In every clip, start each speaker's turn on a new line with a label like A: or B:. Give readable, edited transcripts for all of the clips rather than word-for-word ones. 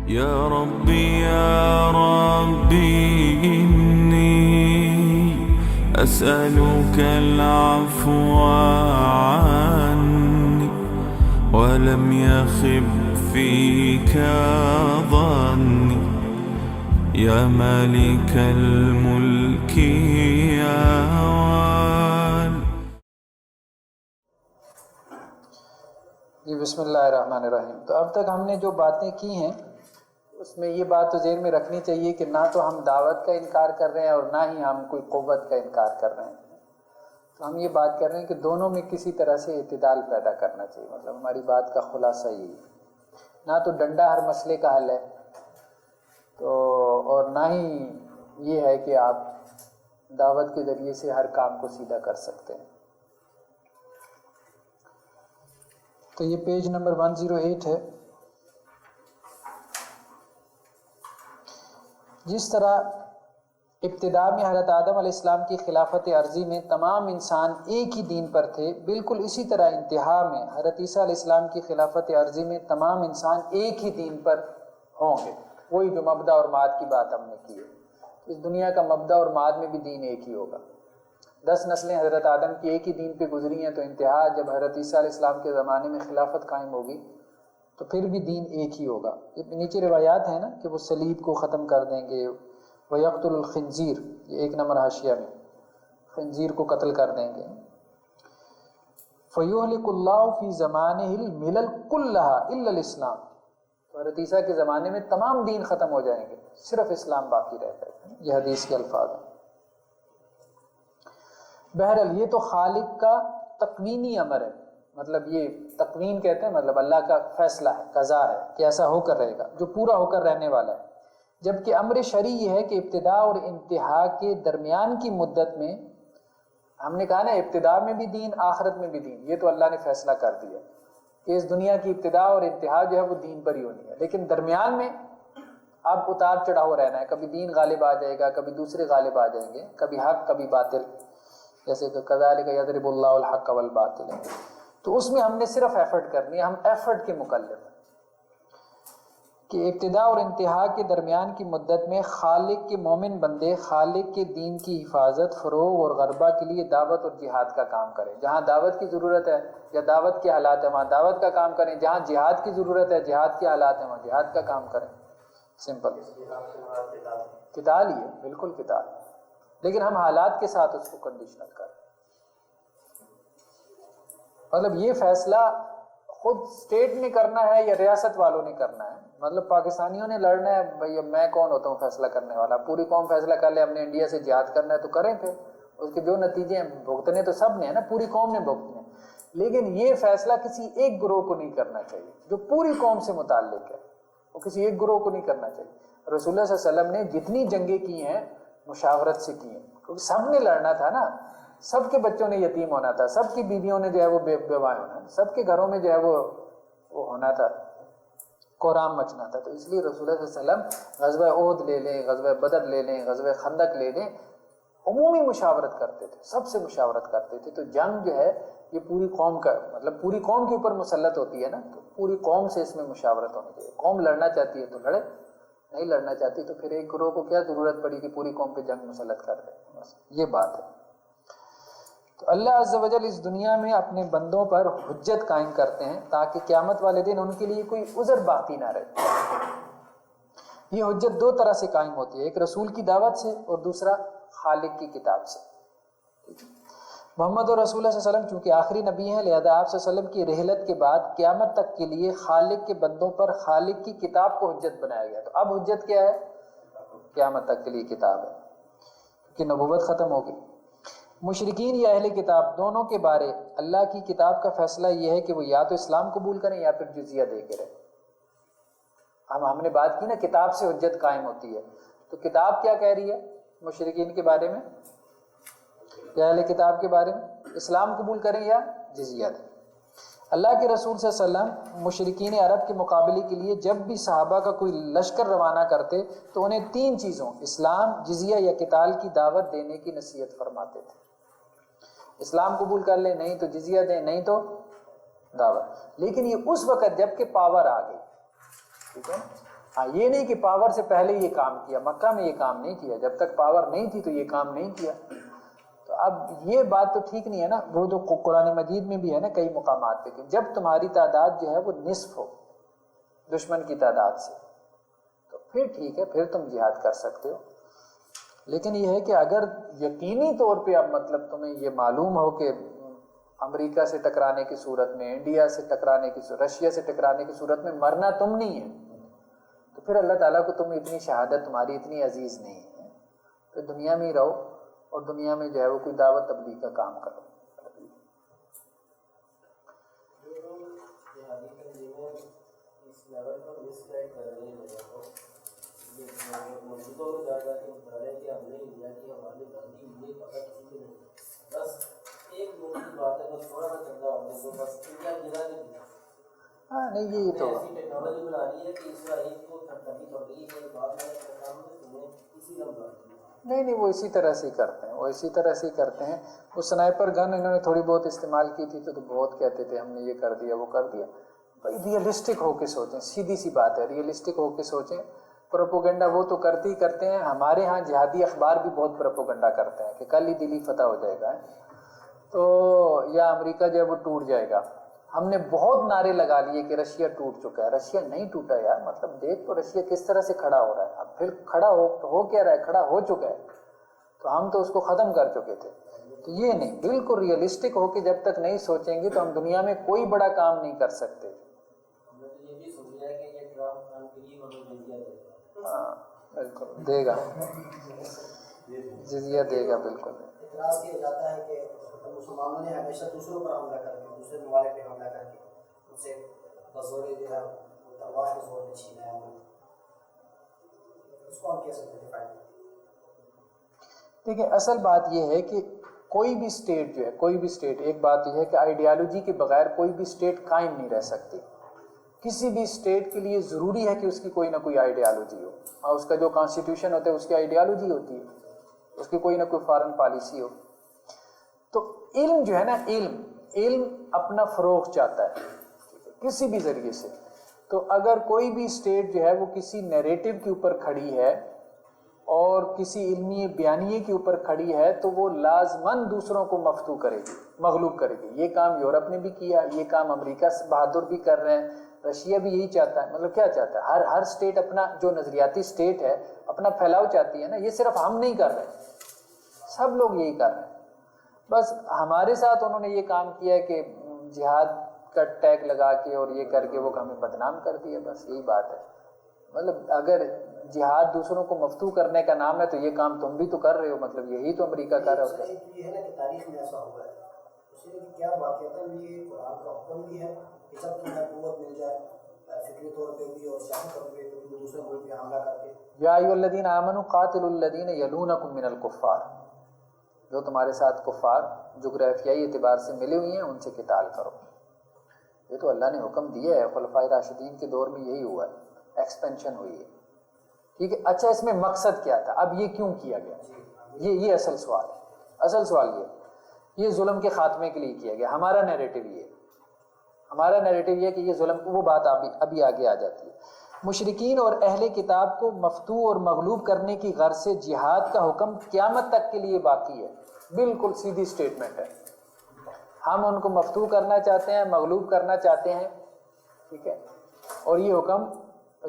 A: يا ربي إني أسألك العفو عني ولم يخب فيك ظني يا مالك الملك يا والي.
B: جی بسم اللہ الرحمن الرحیم. تو اب تک ہم نے جو باتیں کی ہیں اس میں یہ بات تو ذہن میں رکھنی چاہیے کہ نہ تو ہم دعوت کا انکار کر رہے ہیں اور نہ ہی ہم کوئی قوت کا انکار کر رہے ہیں. تو ہم یہ بات کر رہے ہیں کہ دونوں میں کسی طرح سے اعتدال پیدا کرنا چاہیے. مطلب ہماری بات کا خلاصہ یہ ہے، نہ تو ڈنڈا ہر مسئلے کا حل ہے تو اور نہ ہی یہ ہے کہ آپ دعوت کے ذریعے سے ہر کام کو سیدھا کر سکتے ہیں. تو یہ پیج نمبر 108 ہے. جس طرح ابتدا میں حضرت آدم علیہ السلام کی خلافت عرضی میں تمام انسان ایک ہی دین پر تھے، بالکل اسی طرح انتہا میں حضرت عیسیٰ علیہ السلام کی خلافت عرضی میں تمام انسان ایک ہی دین پر ہوں گے. وہی جو مبدا اور معاد کی بات ہم نے کی ہے، اس دنیا کا مبدا اور معاد میں بھی دین ایک ہی ہوگا. 10 نسلیں حضرت آدم کی ایک ہی دین پہ گزری ہیں، تو انتہا جب حضرت عیسیٰ علیہ السلام کے زمانے میں خلافت قائم ہوگی تو پھر بھی دین ایک ہی ہوگا. یہ نیچے روایات ہیں نا کہ وہ صلیب کو ختم کر دیں گے، وَيَقْتُلُ الْخِنْزِيرَ، یہ 1 نمبر حاشیہ میں، خنزیر کو قتل کر دیں گے. فَيُهْلِكُ اللَّهُ فِي زَمَانِهِ الْمِلَلَ كُلَّهَا إِلَّا الْإِسْلَامَ. تو حضرت عیسیٰ کے زمانے میں تمام دین ختم ہو جائیں گے، صرف اسلام باقی رہ جائے گا. یہ حدیث کے الفاظ ہیں. بہرحال یہ تو خالق کا تقوینی امر ہے. مطلب یہ تقوین کہتے ہیں، مطلب اللہ کا فیصلہ ہے، قضا ہے کہ ایسا ہو کر رہے گا، جو پورا ہو کر رہنے والا ہے. جبکہ امر شرعی یہ ہے کہ ابتدا اور انتہا کے درمیان کی مدت میں، ہم نے کہا نا ابتدا میں بھی دین، آخرت میں بھی دین، یہ تو اللہ نے فیصلہ کر دیا کہ اس دنیا کی ابتدا اور انتہا جو ہے وہ دین پر ہی ہونی ہے. لیکن درمیان میں اب اتار چڑھاؤ رہنا ہے، کبھی دین غالب آ جائے گا، کبھی دوسرے غالب آ جائیں گے، کبھی حق کبھی باطل، جیسے کہ کذالک یضرب اللہ الحق والباطل. تو اس میں ہم نے صرف ایفرٹ کرنی ہے، ہم ایفرٹ کے مکلف ہیں کہ ابتدا اور انتہا کے درمیان کی مدت میں خالق کے مومن بندے خالق کے دین کی حفاظت، فروغ اور غربہ کے لیے دعوت اور جہاد کا کام کریں. جہاں دعوت کی ضرورت ہے یا دعوت کے حالات ہیں وہاں دعوت کا کام کریں، جہاں جہاد کی ضرورت ہے، جہاد کے حالات ہیں وہاں جہاد کا کام کریں. سمپل قتال ہی ہے، بالکل قتال، لیکن ہم حالات کے ساتھ اس کو کنڈیشنل کریں. مطلب یہ فیصلہ خود اسٹیٹ نے کرنا ہے یا ریاست والوں نے کرنا ہے. مطلب پاکستانیوں نے لڑنا ہے، بھئی میں کون ہوتا ہوں فیصلہ کرنے والا؟ پوری قوم فیصلہ کر لے ہم نے انڈیا سے جہاد کرنا ہے تو کریں، پھر اس کے جو نتیجے ہیں بھگتنے تو سب نے ہے نا، پوری قوم نے بھگتنے. لیکن یہ فیصلہ کسی ایک گروہ کو نہیں کرنا چاہیے جو پوری قوم سے متعلق ہے، وہ کسی ایک گروہ کو نہیں کرنا چاہیے. رسول اللہ صلی اللہ علیہ وسلم نے جتنی جنگیں کی ہیں مشاورت سے کی ہیں، کیونکہ سب نے لڑنا تھا نا، سب کے بچوں نے یتیم ہونا تھا، سب کی بیویوں نے جو ہے وہ بیوہ ہونا تھا، سب کے گھروں میں جو ہے وہ ہونا تھا، قرآن مچنا تھا. تو اس لیے رسول اللہ صلی اللہ علیہ وسلم غزوہ احد لے لیں، غزوہ بدر لے لیں، غزوہ خندق لے لیں، عمومی مشاورت کرتے تھے، سب سے مشاورت کرتے تھے. تو جنگ جو ہے یہ پوری قوم کا، مطلب پوری قوم کے اوپر مسلط ہوتی ہے نا، تو پوری قوم سے اس میں مشاورت ہونی چاہیے. قوم لڑنا چاہتی ہے تو لڑے، نہیں لڑنا چاہتی تو پھر ایک گروہ کو کیا ضرورت پڑی کہ پوری قوم پہ جنگ مسلط کر دے. بس یہ بات ہے. تو اللہ عز و جل اس دنیا میں اپنے بندوں پر حجت قائم کرتے ہیں تاکہ قیامت والے دن ان کے لیے کوئی عذر باقی نہ رہے. یہ حجت 2 طرح سے قائم ہوتی ہے، ایک رسول کی دعوت سے اور دوسرا خالق کی کتاب سے. محمد رسول اللہ صلی اللہ علیہ وسلم چونکہ آخری نبی ہیں، لہذا آپ صلی اللہ علیہ وسلم کی رحلت کے بعد قیامت تک کے لیے خالق کے بندوں پر خالق کی کتاب کو حجت بنایا گیا. تو اب حجت کیا ہے؟ قیامت تک کے لیے کتاب ہے، کہ نبوت ختم ہو گئی. مشرکین یا اہل کتاب دونوں کے بارے اللہ کی کتاب کا فیصلہ یہ ہے کہ وہ یا تو اسلام قبول کریں یا پھر جزیہ دے کے رہیں. ہم نے بات کی نا کتاب سے حجت قائم ہوتی ہے، تو کتاب کیا کہہ رہی ہے مشرکین کے بارے میں یا اہل کتاب کے بارے میں؟ اسلام قبول کریں یا جزیہ دیں. اللہ کے رسول صلی اللہ علیہ وسلم مشرکین عرب کے مقابلے کے لیے جب بھی صحابہ کا کوئی لشکر روانہ کرتے تو انہیں 3 چیزوں اسلام، جزیہ یا قتال کی دعوت دینے کی نصیحت فرماتے تھے. اسلام قبول کر لیں، نہیں تو جزیہ دیں، نہیں تو دعوت. لیکن یہ اس وقت جب کہ پاور آ گئی، ٹھیک ہے، ہاں یہ نہیں کہ پاور سے پہلے یہ کام کیا، مکہ میں یہ کام نہیں کیا، جب تک پاور نہیں تھی تو یہ کام نہیں کیا. تو اب یہ بات تو ٹھیک نہیں ہے نا. وہ تو قرآن مجید میں بھی ہے نا کئی مقامات پہ کہ جب تمہاری تعداد جو ہے وہ نصف ہو دشمن کی تعداد سے تو پھر ٹھیک ہے، پھر تم جہاد کر سکتے ہو. لیکن یہ ہے کہ اگر یقینی طور پہ اب مطلب تمہیں یہ معلوم ہو کہ امریکہ سے ٹکرانے کی صورت میں، انڈیا سے ٹکرانے کی صورت، رشیا سے ٹکرانے کی صورت میں مرنا تم نہیں ہے، تو پھر اللہ تعالیٰ کو تم اتنی شہادت تمہاری اتنی عزیز نہیں ہے، تو دنیا میں ہی رہو اور دنیا میں جو ہے وہ کوئی دعوت تبلیغ کا کام کرو. ہاں نہیں یہ تو نہیں وہ اسی طرح سے ہی کرتے ہیں، وہ اسی طرح سے ہی کرتے ہیں. وہ سنائپر گن انہوں نے تھوڑی بہت استعمال کی تھی تو بہت کہتے تھے ہم نے یہ کر دیا وہ کر دیا. بھائی ریئلسٹک ہو کے سوچیں، سیدھی سی بات ہے، ریئلسٹک ہو کے سوچیں. پروپوگنڈا وہ تو کرتے ہی کرتے ہیں. ہمارے ہاں جہادی اخبار بھی بہت پروپوگنڈا کرتے ہیں کہ کل ہی دلی فتح ہو جائے گا تو یا امریکہ جو ہے وہ ٹوٹ جائے گا. ہم نے بہت نعرے لگا لیے کہ رشیا ٹوٹ چکا ہے. رشیا نہیں ٹوٹا یار، مطلب دیکھ تو رشیا کس طرح سے کھڑا ہو رہا ہے. اب پھر کھڑا ہو کیا رہا ہے، کھڑا ہو چکا ہے، تو ہم تو اس کو ختم کر چکے تھے. تو یہ نہیں، بالکل ریئلسٹک ہو کے جب تک نہیں سوچیں گے تو ہم دنیا میں کوئی بڑا کام نہیں کر سکتے. ہاں بالکل دے گا، جزیہ دے گا. بالکل
C: اعتراض کیا جاتا ہے کہ مسلمانوں نے ہمیشہ دوسروں پر حملہ کر کے، دوسرے ممالک پہ حملہ کر کے ان سے بزور جو ہے تلوار کے زور میں چھینا ہے. اس کو ہم کیسے ڈیفائن کریں؟
B: دیکھیں اصل بات یہ ہے کہ کوئی بھی اسٹیٹ جو ہے، کوئی بھی اسٹیٹ، ایک بات یہ ہے کہ آئیڈیالوجی کے بغیر کوئی بھی اسٹیٹ قائم نہیں رہ سکتی. کسی بھی اسٹیٹ کے لیے ضروری ہے کہ اس کی کوئی نہ کوئی آئیڈیالوجی ہو، اور اس کا جو کانسٹیٹیوشن ہوتا ہے اس کی آئیڈیالوجی ہوتی ہے، اس کی کوئی نہ کوئی فارن پالیسی ہو. تو علم جو ہے نا، علم اپنا فروغ چاہتا ہے کسی بھی ذریعے سے. تو اگر کوئی بھی اسٹیٹ جو ہے وہ کسی نیریٹو کے اوپر کھڑی ہے اور کسی علمی بیانیے کے اوپر کھڑی ہے تو وہ لازماً دوسروں کو مفتو کرے گی، مغلوب کرے گی. یہ کام یورپ نے بھی کیا، یہ کام امریکہ سے بہادر بھی کر رہے ہیں، رشیا بھی یہی چاہتا ہے. مطلب کیا چاہتا ہے؟ ہر اسٹیٹ اپنا جو نظریاتی اسٹیٹ ہے اپنا پھیلاؤ چاہتی ہے نا. یہ صرف ہم نہیں کر رہے، سب لوگ یہی کر رہے ہیں. بس ہمارے ساتھ انہوں نے یہ کام کیا کہ جہاد کا ٹیگ لگا کے اور یہ کر کے وہ ہمیں بدنام کر دیا. بس یہی بات ہے. مطلب اگر جہاد دوسروں کو مفتو کرنے کا نام ہے تو یہ کام تم بھی تو کر رہے ہو. مطلب یہی تو امریکہ کر رہا ہوتا ہے.
C: یہ ہے نا کہ تاریخ میں ایسا ہوا ہے، اس لیے کیا واقعہ یہ قرآن کا حکم بھی ہے کہ جب تمہیں قوت مل جائے فکری طور پہ بھی اور سیاسی طور پہ بھی دوسرے ملک پہ حملہ کر کے
B: یا ایھا الذین آمنوا قاتلوا الذین یلونکم من الکفار، جو تمہارے ساتھ کفار جغرافیائی اعتبار سے ملے ہوئی ہیں ان سے قتال کرو. یہ تو اللہ نے حکم دیا ہے. خلفائے راشدین کے دور میں یہی ہوا ہے، ایکسپینشن ہوئی ہے. ٹھیک ہے. اچھا اس میں مقصد کیا تھا؟ اب یہ کیوں کیا گیا؟ یہ اصل سوال ہے. اصل سوال یہ ظلم کے خاتمے کے لیے کیا گیا. ہمارا نیریٹو یہ ہے، ہمارا نیریٹو یہ ہے کہ یہ ظلم، وہ بات ابھی آگے آ جاتی ہے. مشرکین اور اہل کتاب کو مفتو اور مغلوب کرنے کی غرض سے جہاد کا حکم قیامت تک کے لیے باقی ہے. بالکل سیدھی سٹیٹمنٹ ہے. ہم ان کو مفتو کرنا چاہتے ہیں، مغلوب کرنا چاہتے ہیں. ٹھیک ہے. اور یہ حکم،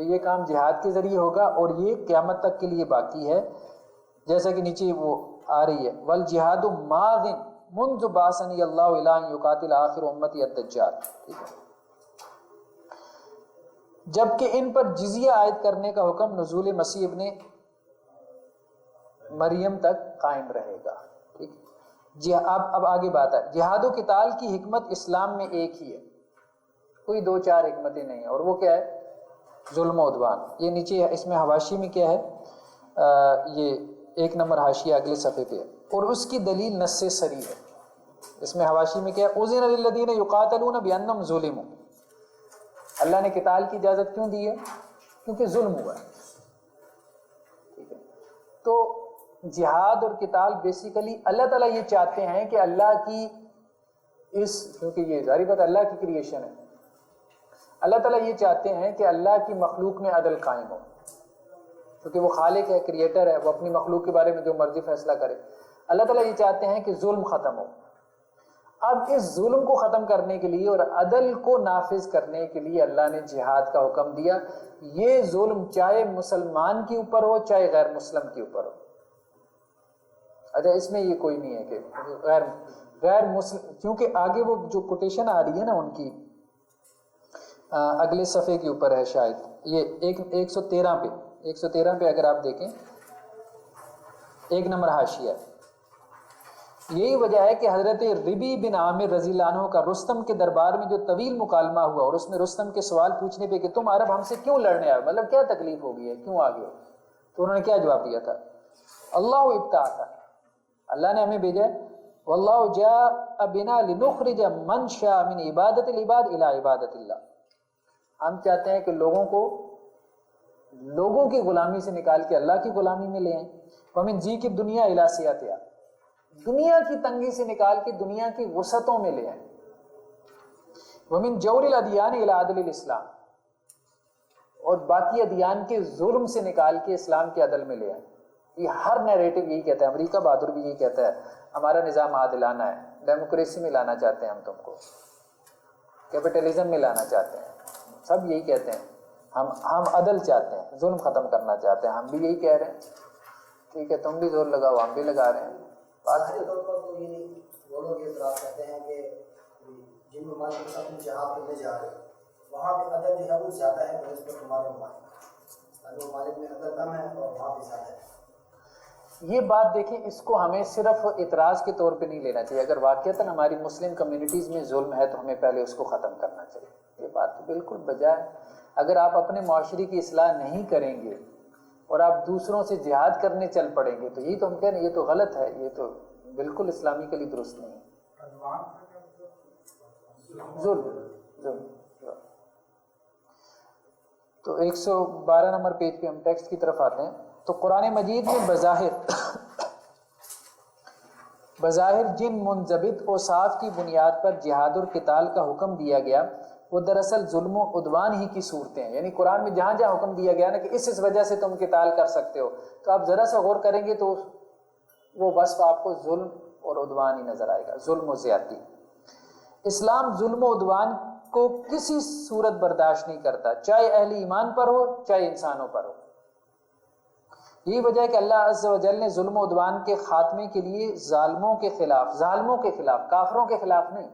B: یہ کام جہاد کے ذریعے ہوگا اور یہ قیامت تک کے لیے باقی ہے. جیسا کہ نیچے وہ آ رہی ہے، والجہاد ماض منذ بعثنی اللہ الی ان یقاتل آخر امتی الدجال. ٹھیک ہے. جبکہ ان پر جزیہ عائد کرنے کا حکم نزول مسیح ابن مریم تک قائم رہے گا. ٹھیک. اب آگے بات ہے. جہاد و قتال کی حکمت اسلام میں ایک ہی ہے، کوئی دو چار حکمتیں نہیں ہیں. اور وہ کیا ہے؟ ظلم و عدوان. یہ نیچے اس میں حواشی میں کیا ہے، یہ 1 نمبر حاشیہ اگلے صفحے پہ ہے. اور اس کی دلیل نص صریح ہے. اس میں حواشی میں کیا ہے، اذن للذین یقاتلون بانہم ظلموا. اللہ نے قتال کی اجازت کیوں دی ہے؟ کیونکہ ظلم ہوا ہے. ٹھیک ہے. تو جہاد اور قتال بیسیکلی اللہ تعالیٰ یہ چاہتے ہیں کہ اللہ کی کیونکہ یہ ظاہری بات اللہ کی کریشن ہے، اللہ تعالیٰ یہ چاہتے ہیں کہ اللہ کی مخلوق میں عدل قائم ہو، کیونکہ وہ خالق ہے، کریٹر ہے، وہ اپنی مخلوق کے بارے میں جو مرضی فیصلہ کرے۔ اللہ تعالیٰ یہ چاہتے ہیں کہ ظلم ختم ہو۔ اب اس ظلم کو ختم کرنے کے لیے اور عدل کو نافذ کرنے کے لیے اللہ نے جہاد کا حکم دیا۔ یہ ظلم چاہے مسلمان کے اوپر ہو چاہے غیر مسلم کے اوپر ہو۔ اچھا، اس میں یہ کوئی نہیں ہے کہ غیر مسلم، کیونکہ آگے وہ جو کوٹیشن آ رہی ہے نا ان کی، اگلے صفحے کے اوپر ہے شاید، یہ 113 پہ اگر آپ دیکھیں 1 نمبر حاشیہ، یہی وجہ ہے کہ حضرت ربی بن عامر رضی اللہ عنہ کا رستم کے دربار میں جو طویل مکالمہ ہوا اور اس میں رستم کے سوال پوچھنے پہ کہ تم عرب ہم سے کیوں لڑنے آئے، مطلب کیا تکلیف ہو گئی ہے، کیوں آگے ہو، تو انہوں نے کیا جواب دیا تھا؟ اللہ ابتعث، اللہ نے ہمیں بھیجا ہے، واللہ جاء بنا لنخرج من شاء من عبادت العباد الى عبادت اللہ، ہم چاہتے ہیں کہ لوگوں کی غلامی سے نکال کے اللہ کی غلامی میں لے آئیں، ومن ضیق الدنیا الی سعتہا، دنیا کی تنگی سے نکال کے دنیا کی وسعتوں میں لے آئیں، ومن جور الادیان الی عدل الاسلام، اور باقی ادیان کے ظلم سے نکال کے اسلام کے عدل میں لے آئیں۔ یہ ہر نیریٹو یہی کہتا ہے، امریکہ بہادر بھی یہی کہتا ہے، ہمارا نظام عادلانہ ہے، ڈیموکریسی میں لانا چاہتے ہیں ہم تم کو، کیپٹلزم میں لانا چاہتے ہیں، سب یہی کہتے ہیں، ہم عدل چاہتے ہیں، ظلم ختم کرنا چاہتے ہیں، ہم بھی یہی کہہ رہے ہیں، ٹھیک ہے تم بھی زور لگاؤ، ہم بھی لگا رہے ہیں۔
C: ظاہری طور پر تو یہ نہیں، وہ لوگ یہ اعتراض کرتے ہیں کہ جن ممالک کے ساتھ تم جہاد کرنے جا رہے ہو وہاں پہ عدل جو ہے وہ زیادہ ہے بنسبت تمہارے ممالک میں عدل کم ہے اور وہاں پہ زیادہ ہے۔
B: یہ بات دیکھیں، اس کو ہمیں صرف اعتراض کے طور پہ نہیں لینا چاہیے، اگر واقعتاً ہماری مسلم کمیونٹیز میں ظلم ہے تو ہمیں پہلے اس کو ختم کرنا چاہیے، یہ بات تو بالکل بجائے۔ اگر آپ اپنے معاشرے کی اصلاح نہیں کریں گے اور آپ دوسروں سے جہاد کرنے چل پڑیں گے تو یہی تو ہم کہہ رہے ہیں، یہ تو غلط ہے، یہ تو بالکل اسلامی کے لیے درست نہیں ہے۔ ظلم تو 112 نمبر پیج پہ ہم ٹیکسٹ کی طرف آتے ہیں، تو قرآن مجید میں بظاہر جن منضبط اوصاف کی بنیاد پر جہاد اور قتال کا حکم دیا گیا وہ دراصل ظلم و عدوان ہی کی صورتیں ہیں، یعنی قرآن میں جہاں جہاں حکم دیا گیا نا کہ اس وجہ سے تم قتال کر سکتے ہو، تو آپ ذرا سا غور کریں گے تو وہ وصف آپ کو ظلم اور عدوان ہی نظر آئے گا، ظلم و زیادتی۔ اسلام ظلم و عدوان کو کسی صورت برداشت نہیں کرتا، چاہے اہل ایمان پر ہو چاہے انسانوں پر ہو۔ یہی وجہ ہے کہ اللہ عز و جل نے ظلم و عدوان کے خاتمے کے لیے ظالموں کے خلاف، کافروں کے خلاف نہیں،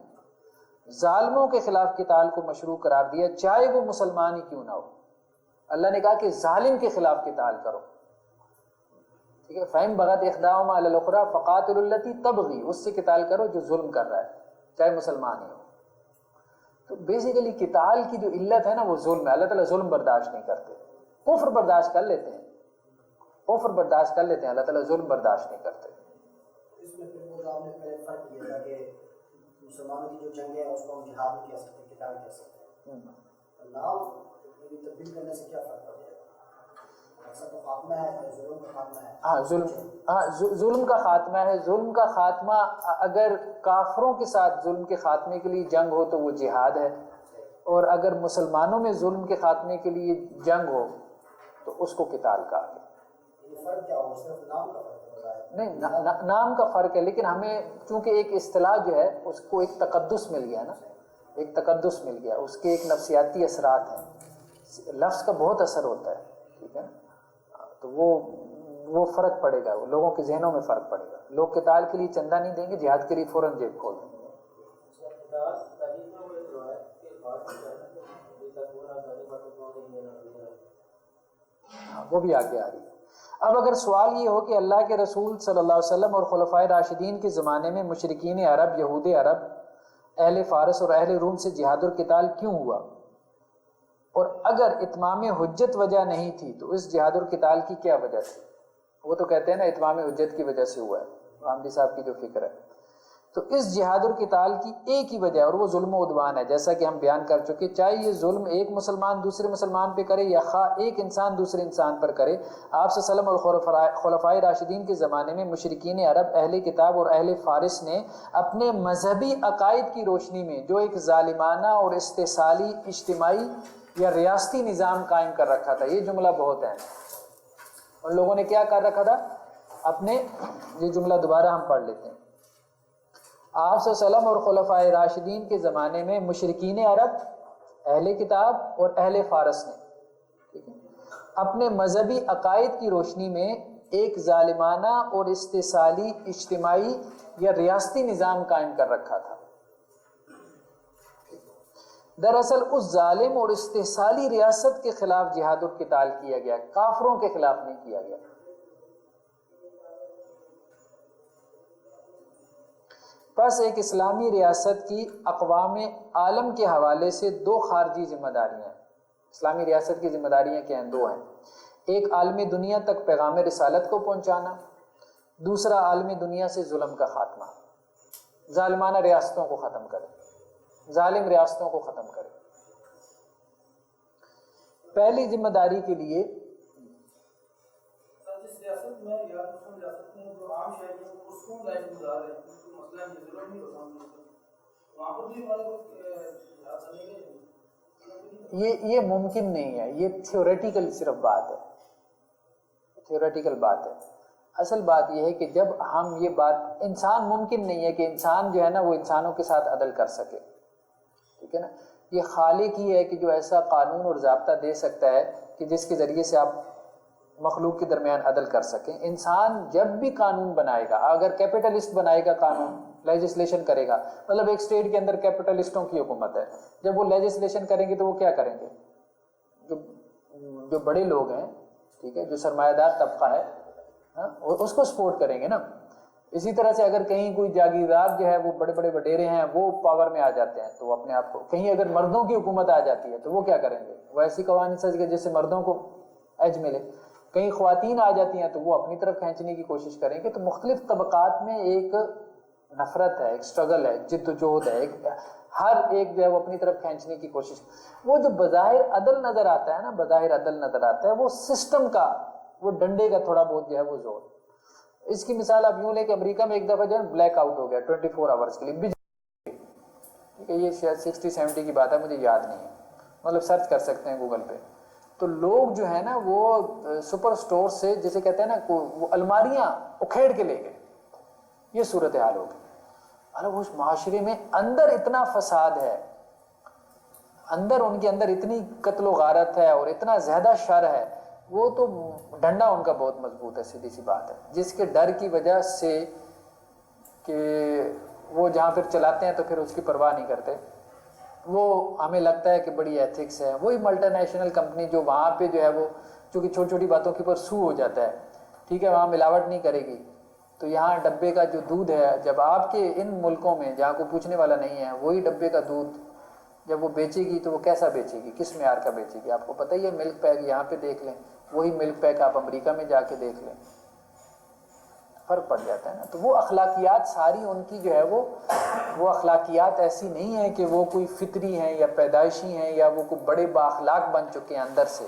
B: ظالموں کے خلاف قتال کو مشروع قرار دیا، چاہے وہ مسلمان ہی کیوں نہ ہو۔ اللہ نے کہا کہ ظالم کے خلاف قتال کرو، ٹھیک ہے، فَإِن بَغَتْ إِحْدَاهُمَا عَلَى الْأُخْرَىٰ فَقَاتِلُوا الَّتِي تَبْغِي، اس سے قتال کرو جو ظلم کر رہا ہے چاہے مسلمان ہی ہو۔ تو بیسیکلی قتال کی جو علت ہے نا وہ ظلم ہے، اللہ تعالیٰ ظلم برداشت نہیں کرتے، کفر برداشت کر لیتے ہیں، اللہ تعالیٰ ظلم برداشت نہیں کرتے۔
C: اس میں پھر وہ آپ نے پہلے فرق کیا تھا کہ مسلمانوں کی جو جنگ ہے اس کو ہم جہاد نہیں کہہ سکتے، قتال کہہ سکتے ہیں، نام تبدیل کرنے سے کیا فرق پڑ جائے گا؟ اکثر تو خاتمہ ہے، ظلم کا خاتمہ ہے۔
B: ظلم کا خاتمہ ہے، ظلم کا خاتمہ اگر کافروں کے ساتھ ظلم کے خاتمے کے لیے جنگ ہو تو وہ جہاد ہے، اور اگر مسلمانوں میں ظلم کے خاتمے کے لیے جنگ ہو تو اس کو قتال کہا گیا۔
C: فرق کیا ہو؟ صرف نام کا فرق ہے؟
B: نہیں، نام کا فرق ہے، لیکن ہمیں چونکہ ایک اصطلاح جو ہے اس کو ایک تقدس مل گیا نا، ایک تقدس مل گیا، اس کے ایک نفسیاتی اثرات ہیں، لفظ کا بہت اثر ہوتا ہے، ٹھیک ہے نا، تو وہ فرق پڑے گا، لوگوں کے ذہنوں میں فرق پڑے گا، لوگ قتال کے لیے چندہ نہیں دیں گے، جہاد کے لیے فوراً جیب کھول دیں گے۔ وہ بھی آگے آ رہی ہے۔ اب اگر سوال یہ ہو کہ اللہ کے رسول صلی اللہ علیہ وسلم اور خلفائے راشدین کے زمانے میں مشرکین عرب، یہود عرب، اہل فارس اور اہل روم سے جہاد اور قتال کیوں ہوا، اور اگر اتمام حجت وجہ نہیں تھی تو اس جہاد اور قتال کی کیا وجہ تھی؟ وہ تو کہتے ہیں نا اتمام حجت کی وجہ سے ہوا ہے، حامدی صاحب کی جو فکر ہے، تو اس جہاد القتال کی ایک ہی وجہ اور وہ ظلم و عدوان ہے، جیسا کہ ہم بیان کر چکے، چاہے یہ ظلم ایک مسلمان دوسرے مسلمان پہ کرے یا خواہ ایک انسان دوسرے انسان پر کرے۔ آپ صلی اللہ علیہ وسلم اور خلفائے راشدین کے زمانے میں مشرکین عرب، اہل کتاب اور اہل فارس نے اپنے مذہبی عقائد کی روشنی میں جو ایک ظالمانہ اور استحصالی اجتماعی یا ریاستی نظام قائم کر رکھا تھا، یہ جملہ بہت ہے، ان لوگوں نے کیا کر رکھا تھا اپنے، یہ جملہ دوبارہ ہم پڑھ لیتے ہیں۔ آپ صلی اللہ علیہ وسلم اور خلفائے راشدین کے زمانے میں مشرکین عرب، اہل کتاب اور اہل فارس نے اپنے مذہبی عقائد کی روشنی میں ایک ظالمانہ اور استحصالی اجتماعی یا ریاستی نظام قائم کر رکھا تھا۔ دراصل اس ظالم اور استحصالی ریاست کے خلاف جہاد القتال کیا گیا، کافروں کے خلاف نہیں کیا گیا۔ بس ایک اسلامی ریاست کی اقوام عالم کے حوالے سے دو خارجی ذمہ داریاں ہیں۔ اسلامی ریاست کی ذمہ داریاں کیا ہیں؟ دو ہیں، ایک عالمی دنیا تک پیغام رسالت کو پہنچانا، دوسرا عالمی دنیا سے ظلم کا خاتمہ، ظالمانہ ریاستوں کو ختم کرے، ظالم ریاستوں کو ختم کرے۔ پہلی ذمہ داری کے لیے
D: جس ریاست میں یا مسلم ریاست میں جو عام شہری ہیں وہ سکون لائف گزار رہے ہیں، مسئلہ یہ ضرور نہیں ہوتا وہاں پر بھی ہمارے
B: یہ ممکن نہیں ہے، یہ تھیوریٹیکل صرف بات ہے، تھیوریٹیکل بات ہے۔ اصل بات یہ ہے کہ جب ہم یہ بات، انسان ممکن نہیں ہے کہ انسان جو ہے نا وہ انسانوں کے ساتھ عدل کر سکے، ٹھیک ہے نا، یہ خالق ہی ہے کہ جو ایسا قانون اور ضابطہ دے سکتا ہے کہ جس کے ذریعے سے آپ مخلوق کے درمیان عدل کر سکیں۔ انسان جب بھی قانون بنائے گا، اگر کیپٹلسٹ بنائے گا قانون، لیجسلیشن کرے گا، مطلب ایک اسٹیٹ کے اندر کیپٹلسٹوں کی حکومت ہے، جب وہ لیجسلیشن کریں گے تو وہ کیا کریں گے؟ جو بڑے لوگ ہیں، ٹھیک ہے، جو سرمایہ دار طبقہ ہے، اس کو سپورٹ کریں گے نا۔ اسی طرح سے اگر کہیں کوئی جاگیردار جو ہے وہ بڑے بڑے وڈیرے ہیں وہ پاور میں آ جاتے ہیں تو وہ اپنے آپ کو، کہیں اگر مردوں کی حکومت آ جاتی ہے تو وہ کیا کریں گے؟ وہ ایسی قوانین سازی کے جس سے مردوں کو ایج ملے۔ کہیں خواتین آ جاتی ہیں تو وہ اپنی طرف کھینچنے کی کوشش کریں گے۔ تو مختلف طبقات میں ایک نفرت ہے، ایک اسٹرگل ہے، جد و جہد ہے، ہر ایک جو ہے وہ اپنی طرف کھینچنے کی کوشش۔ وہ جو بظاہر عدل نظر آتا ہے نا، بظاہر عدل نظر آتا ہے، وہ سسٹم کا، وہ ڈنڈے کا تھوڑا بہت جو ہے وہ زور۔ اس کی مثال آپ یوں لیں کہ امریکہ میں ایک دفعہ جو ہے بلیک آؤٹ ہو گیا 24 آورس کے لیے بجلی، ٹھیک ہے، یہ شاید 60-70 کی بات ہے، مجھے یاد نہیں ہے، مطلب سرچ کر سکتے ہیں گوگل پہ۔ تو لوگ جو ہے نا وہ سپر سٹور سے، جسے کہتے ہیں نا، وہ الماریاں اکھیڑ کے لے گئے، یہ صورتحال ہو گئی۔ ارے اس معاشرے میں اندر اتنا فساد ہے، اندر ان کے اندر اتنی قتل و غارت ہے اور اتنا زیادہ شر ہے، وہ تو ڈنڈا ان کا بہت مضبوط ہے، سیدھی سی بات ہے، جس کے ڈر کی وجہ سے کہ وہ جہاں پھر چلاتے ہیں تو پھر اس کی پرواہ نہیں کرتے۔ وہ ہمیں لگتا ہے کہ بڑی ایتھکس ہے، وہی ملٹی نیشنل کمپنی جو وہاں پہ جو ہے وہ چونکہ چھوٹی چھوٹی باتوں کے اوپر سو ہو جاتا ہے، ٹھیک ہے، وہاں ملاوٹ نہیں کرے گی، تو یہاں ڈبے کا جو دودھ ہے، جب آپ کے ان ملکوں میں جہاں کوئی پوچھنے والا نہیں ہے، وہی ڈبے کا دودھ جب وہ بیچے گی تو وہ کیسا بیچے گی، کس معیار کا بیچے گی؟ آپ کو پتہ ہی ہے، ملک پیک یہاں پہ دیکھ لیں، وہی ملک پیک آپ امریکہ میں جا کے دیکھ لیں، فرق پڑ جاتا ہے نا۔ تو وہ اخلاقیات ساری ان کی جو ہے وہ اخلاقیات ایسی نہیں ہیں کہ وہ کوئی فطری ہیں یا پیدائشی ہیں یا وہ کوئی بڑے بااخلاق بن چکے ہیں اندر سے،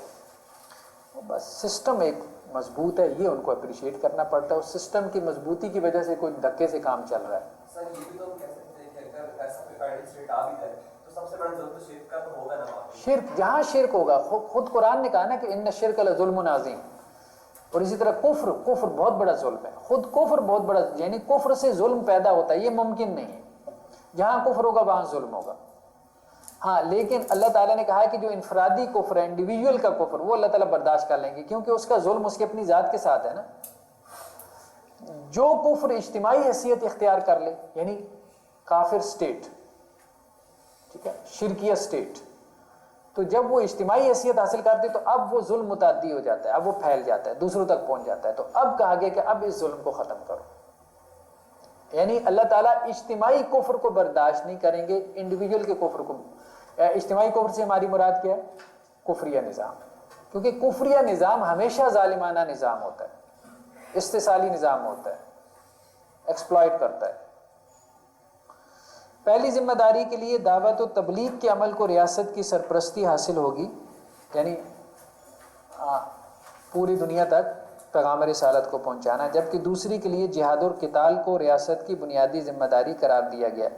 B: بس سسٹم ایک مضبوط ہے، یہ ان کو اپریشیٹ کرنا پڑتا ہے، اس سسٹم کی مضبوطی کی وجہ سے کوئی دھکے سے کام چل رہا ہے۔
E: سر یہ بھی تو ہم کہہ سکتے ہیں کہ اگر ایسا کوئی فیڈرل اسٹیٹ آ بھی جائے تو سب سے بڑا ظلم تو شرک کا تو ہوگا نا وہاں پہ۔
B: شرک، جہاں شرک ہوگا، خود قرآن نے کہا نا کہ ان الشرک لظلم عظیم، اور اسی طرح کفر بہت بڑا ظلم ہے، خود کفر بہت بڑا، یعنی کفر سے ظلم پیدا ہوتا ہے، یہ ممکن نہیں ہے، جہاں کفر ہوگا وہاں ظلم ہوگا۔ ہاں لیکن اللہ تعالیٰ نے کہا ہے کہ جو انفرادی کفر ہے، انڈیویجول کا کفر، وہ اللہ تعالیٰ برداشت کر لیں گے، کیونکہ اس کا ظلم اس کی اپنی ذات کے ساتھ ہے نا۔ جو کفر اجتماعی حیثیت اختیار کر لے، یعنی کافر سٹیٹ، ٹھیک ہے، شرکیہ سٹیٹ، تو جب وہ اجتماعی حیثیت حاصل کرتے تو اب وہ ظلم متعدی ہو جاتا ہے، اب وہ پھیل جاتا ہے، دوسروں تک پہنچ جاتا ہے۔ تو اب کہا گیا کہ اب اس ظلم کو ختم کرو، یعنی اللہ تعالیٰ اجتماعی کفر کو برداشت نہیں کریں گے، انڈیویجول کے کفر کو۔ اجتماعی کفر سے ہماری مراد کیا ہے؟ کفریہ نظام، کیونکہ کفریہ نظام ہمیشہ ظالمانہ نظام ہوتا ہے، استحصالی نظام ہوتا ہے، ایکسپلائٹ کرتا ہے، پہلی ذمہ داری کے لیے دعوت و تبلیغ کے عمل کو ریاست کی سرپرستی حاصل ہوگی، یعنی پوری دنیا تک پیغام رسالت کو پہنچانا، جبکہ دوسری کے لیے جہاد اور قتال کو ریاست کی بنیادی ذمہ داری قرار دیا گیا،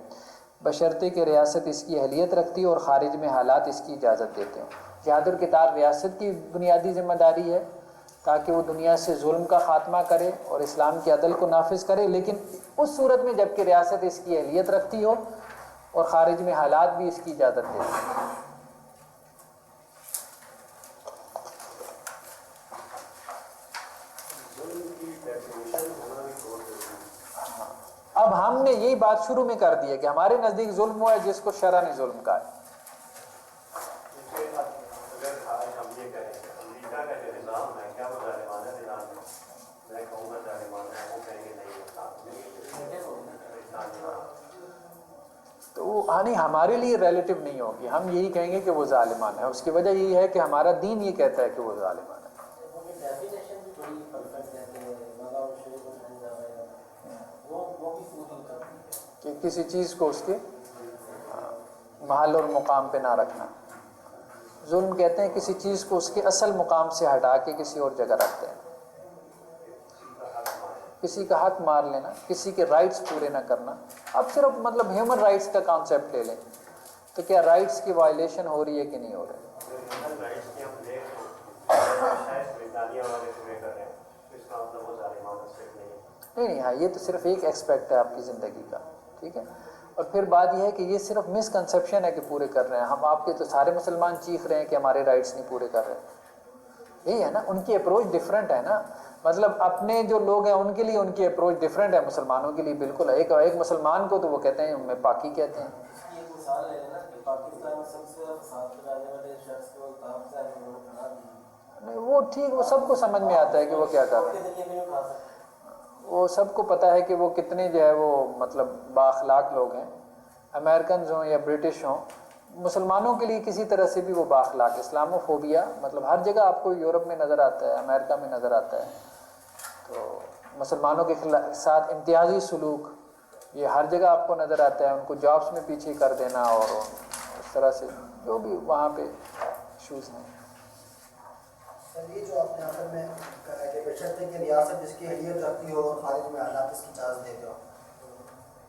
B: بشرطے کہ ریاست اس کی اہلیت رکھتی اور خارج میں حالات اس کی اجازت دیتے ہیں۔ جہاد اور قتال ریاست کی بنیادی ذمہ داری ہے تاکہ وہ دنیا سے ظلم کا خاتمہ کرے اور اسلام کے عدل کو نافذ کرے، لیکن اس صورت میں جب کہ ریاست اس کی اہلیت رکھتی ہو اور خارج میں حالات بھی اس کی اجازت دیتے ہیں۔ اب ہم نے یہی بات شروع میں کر دی ہے کہ ہمارے نزدیک ظلم ہوا ہے جس کو شرع نے ظلم کہا ہے۔
F: اگر ہم یہ کہیں کہ امریکہ کا جو نظام ہے کیا وہ ظالمانہ نظام ہے؟ میں کہوں گا ظالمانہ ہے، وہ کہیں گے نہیں
B: تو وہ نہیں ہمارے لیے ریلیٹیو نہیں ہوگی، ہم یہی کہیں گے کہ وہ ظالمانہ ہے۔ اس کی وجہ یہی ہے کہ ہمارا دین یہ کہتا ہے کہ وہ ظالمانہ ہے۔ کہ کسی چیز کو اس کے محل اور مقام پہ نہ رکھنا۔ ظلم کہتے ہیں کسی چیز کو اس کے اصل مقام سے ہٹا کے کسی اور جگہ رکھتے ہیں، کسی کا حق مار لینا، کسی کے رائٹس پورے نہ کرنا۔ اب صرف مطلب ہیومن رائٹس کا کانسیپٹ لے لیں تو کیا رائٹس کی وائلیشن ہو رہی ہے کہ نہیں ہو رہی؟ نہیں، ہاں یہ تو صرف ایک ایکسپیکٹ ہے آپ کی زندگی کا، ٹھیک ہے۔ اور پھر بات یہ ہے کہ یہ صرف مس کنسیپشن ہے کہ پورے کر رہے ہیں ہم، آپ کے تو سارے مسلمان چیخ رہے ہیں کہ ہمارے رائٹس نہیں پورے کر رہے، یہی ہے نا، ان کی اپروچ ڈفرینٹ ہے نا، مطلب اپنے جو لوگ ہیں ان کے لیے ان کی اپروچ ڈفرینٹ ہے، مسلمانوں کے لیے بالکل ہے۔ ایک مسلمان کو تو وہ کہتے ہیں میں پاکی کہتے ہیں، نہیں وہ ٹھیک، وہ سب کو سمجھ میں آتا ہے کہ وہ کیا کر رہے ہیں، وہ سب کو پتہ ہے کہ وہ کتنے جو ہے وہ مطلب بااخلاق لوگ ہیں، امریکنز ہوں یا برٹش ہوں، مسلمانوں کے لیے کسی طرح سے بھی وہ بااخلاق۔ اسلامو فوبیا مطلب ہر جگہ آپ کو یورپ میں نظر آتا ہے، امریکہ میں نظر آتا ہے، تو مسلمانوں کے ساتھ امتیازی سلوک یہ ہر جگہ آپ کو نظر آتا ہے، ان کو جابس میں پیچھے کر دینا اور اس طرح سے جو بھی وہاں پہ ایشوز ہیں۔
C: سر یہ جو آپ نے آخر میں کہا کہ بشرطے کہ ریاست جس کی اہلیت رکھتی ہو اور خارج میں حالات اس کی اجازت دیتے ہو،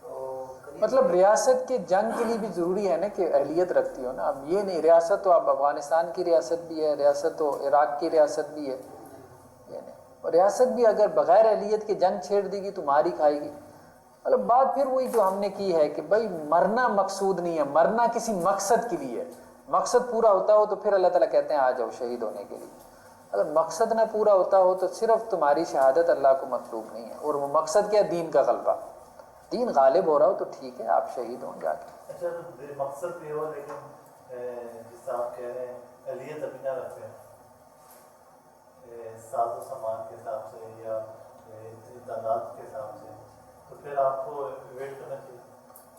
C: تو
B: مطلب ریاست کے جنگ کے لیے بھی ضروری ہے نا کہ اہلیت رکھتی ہو نا۔ اب یہ نہیں ریاست تو اب افغانستان کی ریاست بھی ہے، ریاست تو عراق کی ریاست بھی ہے، یہ نہیں، اور ریاست بھی اگر بغیر اہلیت کے جنگ چھیڑ دے گی تو مار ہی کھائے گی۔ مطلب بات پھر وہی جو ہم نے کی ہے کہ بھائی مرنا مقصود نہیں ہے، مرنا کسی مقصد کے لیے ہے، مقصد پورا ہوتا ہو تو پھر اللہ تعالیٰ کہتے ہیں آ جاؤ شہید ہونے کے لیے۔ اگر مقصد نہ پورا ہوتا ہو تو صرف تمہاری شہادت اللہ کو مطلوب نہیں ہے، اور وہ مقصد کیا؟ دین کا غلبہ، دین غالب ہو رہا ہو تو ٹھیک ہے آپ شہید ہوں جا کے۔
G: اچھا مقصد بھی ہو لیکن جس آپ کہہ رہے ہیں اہلیت ابھی نہ رکھتے ہیں ساز و سامان کے حساب سے یا تعداد کے حساب سے، تو پھر آپ کو ویٹ کرنا چاہیے۔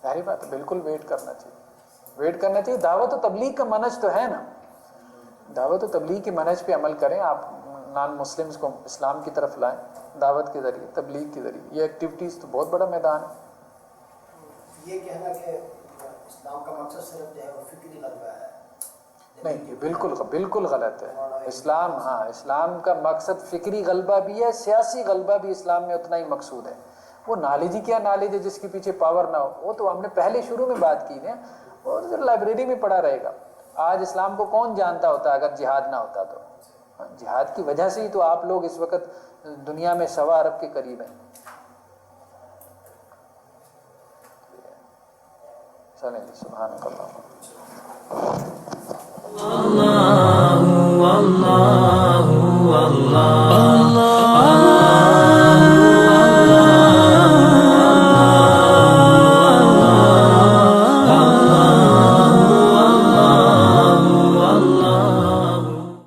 B: ظاہری بات ہے، بالکل ویٹ کرنا چاہیے، ویٹ کرنا چاہیے۔ دعوت و تبلیغ کا منہج تو ہے نا، دعوت و تبلیغ کے منہج پہ عمل کریں، آپ نان مسلمز کو اسلام کی طرف لائیں دعوت کے ذریعے، تبلیغ کے ذریعے، یہ ایکٹیویٹیز تو بہت بڑا میدان ہے۔
C: یہ کہنا کہ اسلام کا مقصد صرف جو ہے وہ فکری غلبہ ہے،
B: نہیں، بالکل غلط ہے۔ اسلام، ہاں اسلام کا مقصد فکری غلبہ بھی ہے، سیاسی غلبہ بھی اسلام میں اتنا ہی مقصود ہے۔ وہ نالج ہی کیا نالج ہے جس کے پیچھے پاور نہ ہو، وہ تو ہم نے پہلے شروع میں بات کی ہے، وہ لائبریری میں پڑھا رہے گا۔ آج اسلام کو کون جانتا ہوتا اگر جہاد نہ ہوتا تو؟ جہاد کی وجہ سے ہی تو آپ لوگ اس وقت دنیا میں 1.25 ارب کے قریب ہیں۔ چلیں جی، سبحانک اللہم۔